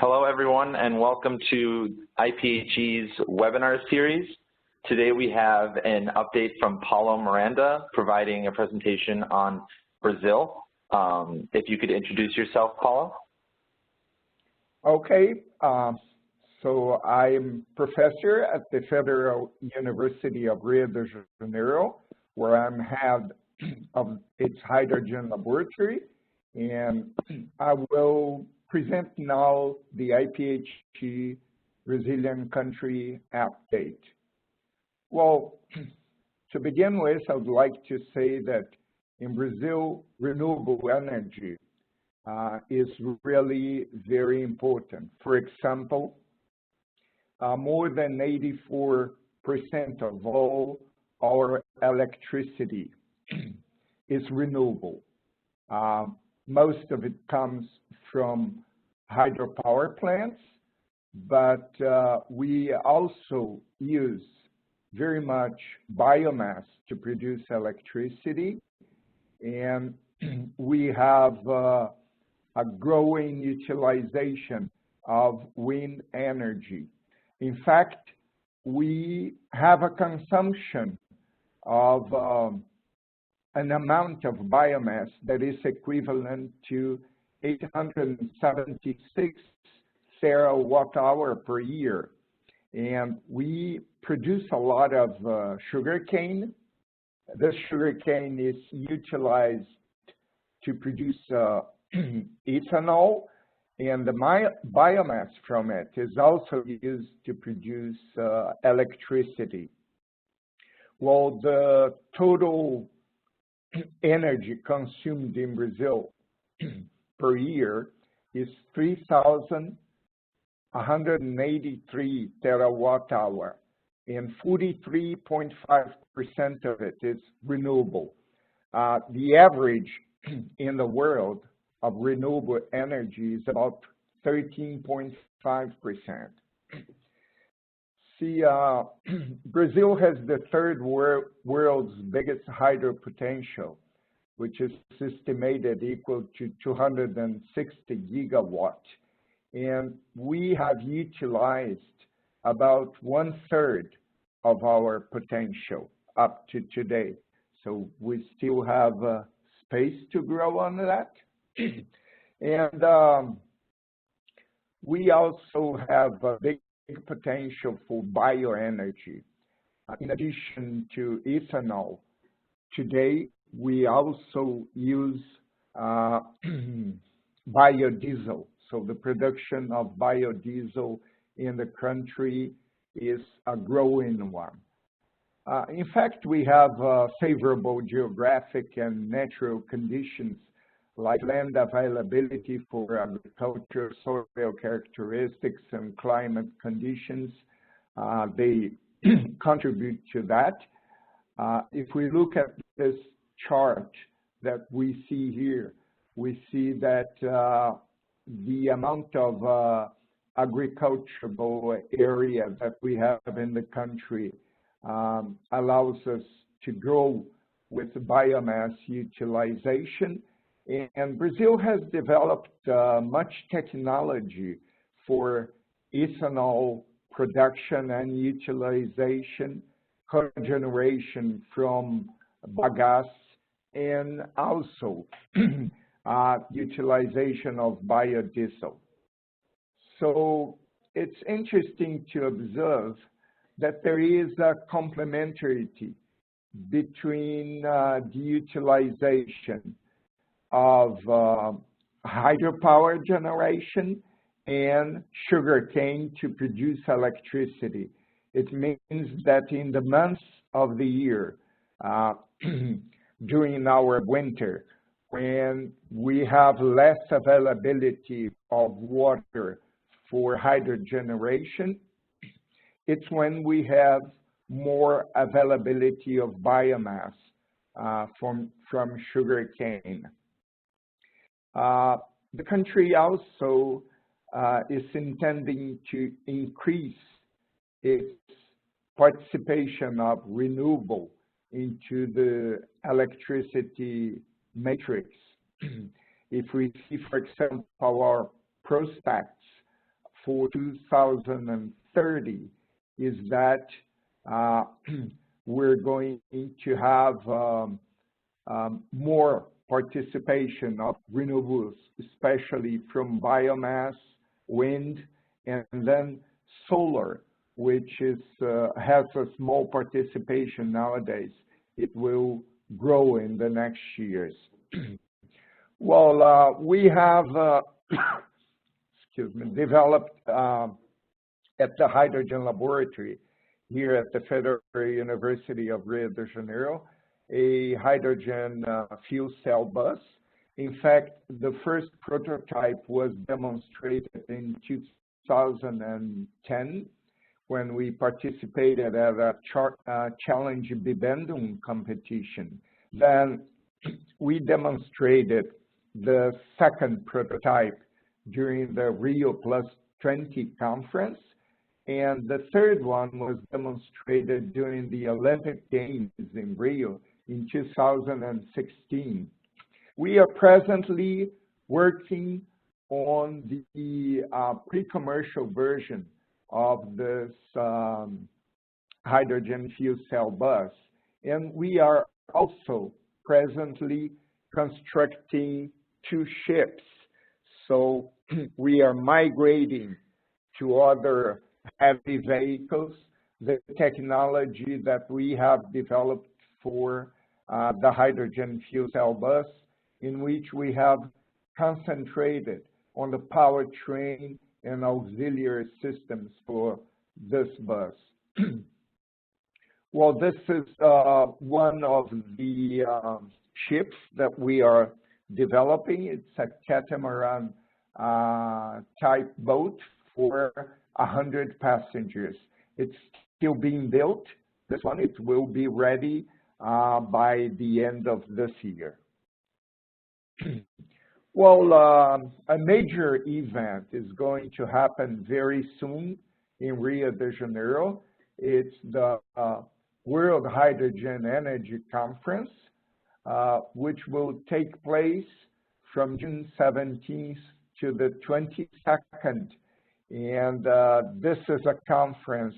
Hello, everyone, and welcome to IPHE's webinar series. Today we have an update from Paulo Miranda providing a presentation on Brazil. If you could introduce yourself, Paulo. Okay, so I'm professor at the Federal University of Rio de Janeiro, where I'm head of its hydrogen laboratory, and I will present now the IPHE Brazilian country update. Well, to begin with, I would like to say that in Brazil, renewable energy is really very important. For example, more than 84% of all our electricity is renewable. Most of it comes from hydropower plants, but we also use very much biomass to produce electricity, and we have a growing utilization of wind energy. In fact, we have a consumption of an amount of biomass that is equivalent to 876 terawatt-hour per year. And we produce a lot of sugarcane. This sugarcane is utilized to produce ethanol, and the biomass from it is also used to produce electricity. Well, the total energy consumed in Brazil per year is 3,183 terawatt-hour, and 43.5% of it is renewable. The average in the world of renewable energy is about 13.5%. See, Brazil has the third world's biggest hydro potential, which is estimated equal to 260 gigawatts. And we have utilized about 1/3 of our potential up to today. So we still have space to grow on that. And we also have a big potential for bioenergy. In addition to ethanol, today we also use biodiesel. So the production of biodiesel in the country is a growing one. In fact, we have favorable geographic and natural conditions like land availability for agriculture, soil characteristics, and climate conditions. They contribute to that. If we look at this chart that we see here, we see that the amount of agricultural area that we have in the country allows us to grow with biomass utilization. And Brazil has developed much technology for ethanol production and utilization, cogeneration from bagasse, and also utilization of biodiesel. So it's interesting to observe that there is a complementarity between the utilization of hydropower generation and sugarcane to produce electricity. It means that in the months of the year, during our winter, when we have less availability of water for hydro generation, it's when we have more availability of biomass from sugarcane. The country also is intending to increase its participation of renewable into the electricity matrix. If we see, for example, our prospects for 2030 is that we're going to have more participation of renewables, especially from biomass, wind, and then solar, which is, has a small participation nowadays. It will grow in the next years. Well, we have excuse me, developed at the Hydrogen Laboratory here at the Federal University of Rio de Janeiro, a hydrogen fuel cell bus. In fact, the first prototype was demonstrated in 2010 when we participated at a Challenge Bibendum competition. Then we demonstrated the second prototype during the Rio +20 conference, and the third one was demonstrated during the Olympic Games in Rio in 2016. We are presently working on the pre-commercial version of this hydrogen fuel cell bus, and we are also presently constructing 2 ships. So we are migrating to other heavy vehicles the technology that we have developed for the hydrogen fuel cell bus, in which we have concentrated on the powertrain and auxiliary systems for this bus. Well, this is one of the ships that we are developing. It's a Catamaran type boat for 100 passengers. It's still being built. This one, it will be ready by the end of this year. Well, a major event is going to happen very soon in Rio de Janeiro. It's the World Hydrogen Energy Conference, which will take place from June 17th to the 22nd. And this is a conference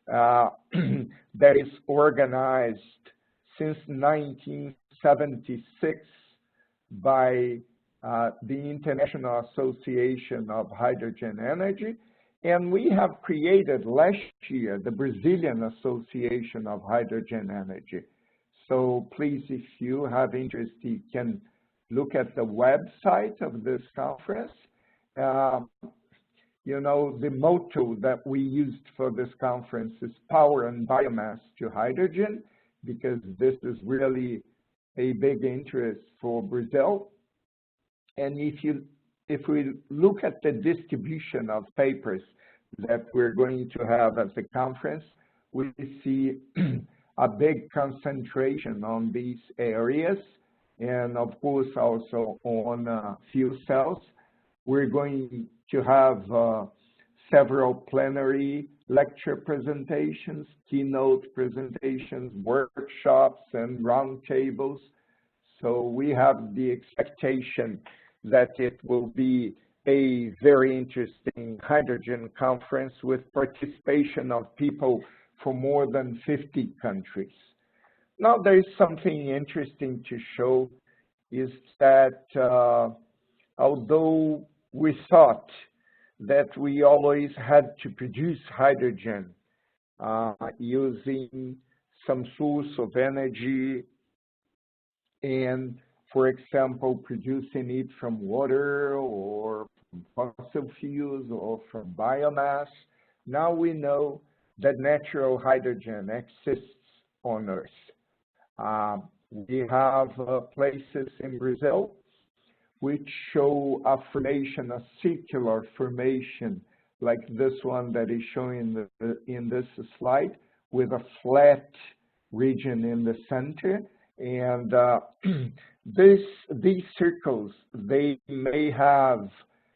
that is organized since 1976 by the International Association of Hydrogen Energy. And we have created last year the Brazilian Association of Hydrogen Energy. So please, if you have interest, you can look at the website of this conference. You know, the motto that we used for this conference is power and biomass to hydrogen, because this is really a big interest for Brazil. And if we look at the distribution of papers that we're going to have at the conference, we see a big concentration on these areas, and of course also on fuel cells. We're going to have several plenary lecture presentations, keynote presentations, workshops, and roundtables. So we have the expectation that it will be a very interesting hydrogen conference with participation of people from more than 50 countries. Now, there is something interesting to show, is that although we thought that we always had to produce hydrogen using some source of energy, and, for example, producing it from water or from fossil fuels or from biomass, now we know that natural hydrogen exists on Earth. We have places in Brazil which show a formation, a circular formation, like this one that is shown in this slide, with a flat region in the center. And these circles, they may have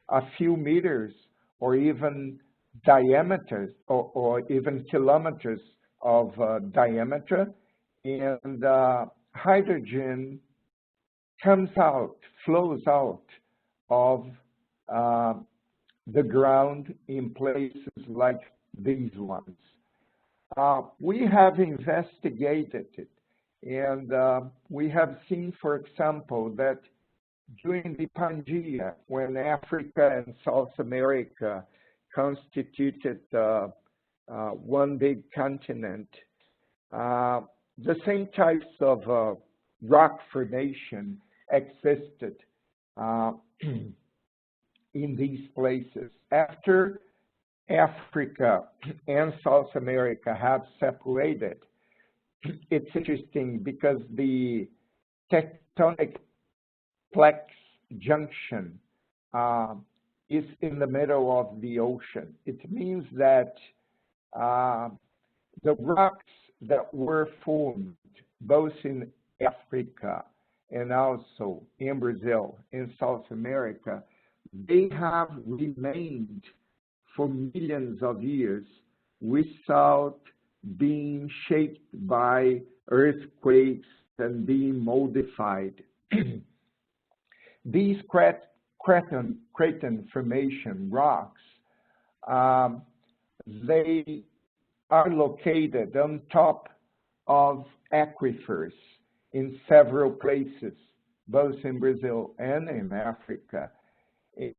a few meters or even diameters or even kilometers of diameter, and hydrogen comes out, flows out of the ground in places like these ones. We have investigated it, and we have seen, for example, that during the Pangea, when Africa and South America constituted one big continent, the same types of rock formation existed in these places. After Africa and South America have separated, it's interesting because the tectonic plex junction is in the middle of the ocean. It means that the rocks that were formed both in Africa and also in Brazil, in South America, they have remained for millions of years without being shaped by earthquakes and being modified. These Craton Formation rocks, they are located on top of aquifers in several places, both in Brazil and in Africa.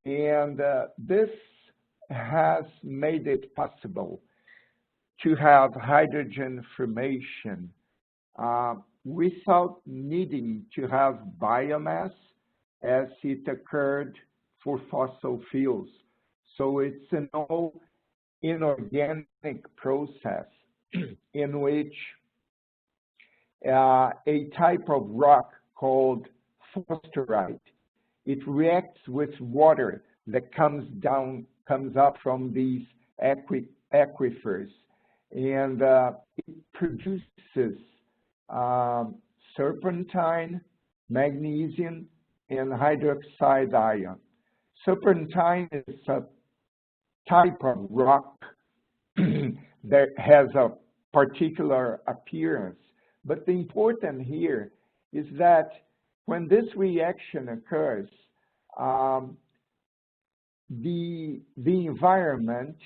And this has made it possible to have hydrogen formation without needing to have biomass as it occurred for fossil fuels. So it's an all inorganic process in which a type of rock called phosphorite, it reacts with water that comes up from these aquifers, and it produces serpentine, magnesium, and hydroxide ion. Serpentine is a type of rock that has a particular appearance. But the important here is that when this reaction occurs, the environment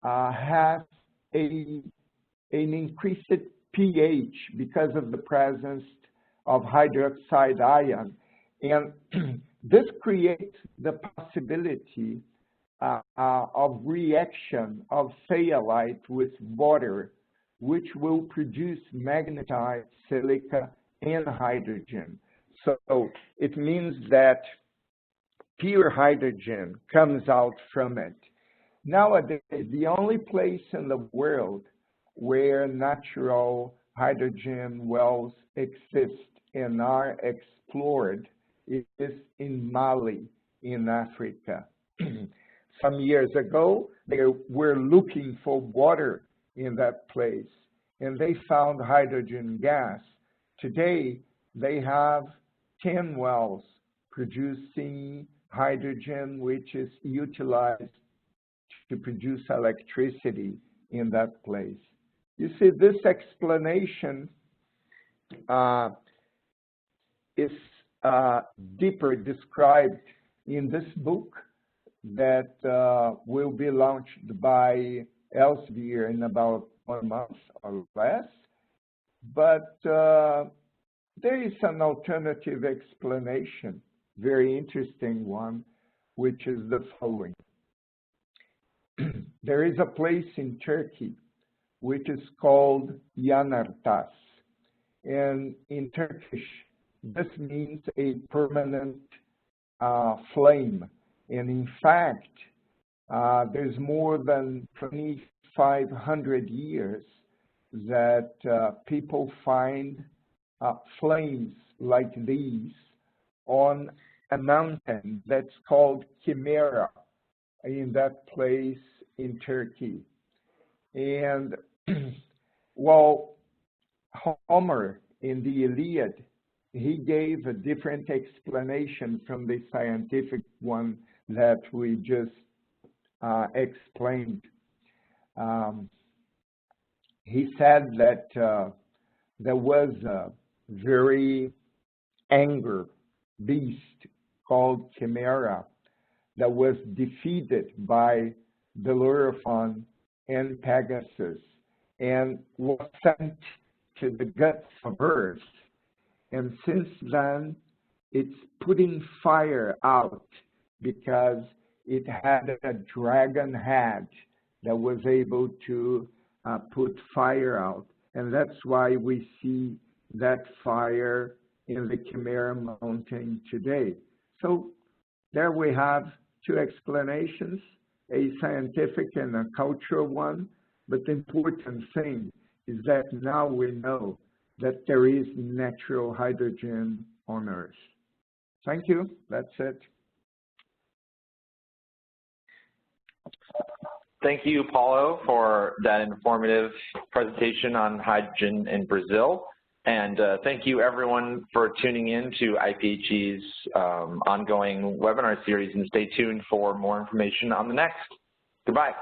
has an increased pH because of the presence of hydroxide ion. And this creates the possibility of reaction of zeolite with water, which will produce magnetite, silica, and hydrogen. So it means that pure hydrogen comes out from it. Nowadays, the only place in the world where natural hydrogen wells exist and are explored is in Mali, in Africa. Some years ago, they were looking for water in that place, and they found hydrogen gas. Today, they have 10 wells producing hydrogen, which is utilized to produce electricity in that place. You see, this explanation is deeper described in this book that will be launched by Elsevier in about 1 month or less. But there is an alternative explanation, very interesting one, which is the following. There is a place in Turkey which is called Yanartas. And in Turkish, this means a permanent flame. And in fact, there's more than 2,500 years that people find flames like these on a mountain that's called Chimera in that place in Turkey. And well, Homer in the Iliad, he gave a different explanation from the scientific one that we just explained. He said that there was a very angry beast called Chimera that was defeated by Bellerophon and Pegasus and was sent to the guts of Earth. And since then, it's putting fire out because it had a dragon head that was able to put fire out. And that's why we see that fire in the Chimera Mountain today. So there we have two explanations, a scientific and a cultural one. But the important thing is that now we know that there is natural hydrogen on Earth. Thank you. That's it. Thank you, Paulo, for that informative presentation on hydrogen in Brazil. And thank you, everyone, for tuning in to IPHE's ongoing webinar series. And stay tuned for more information on the next. Goodbye.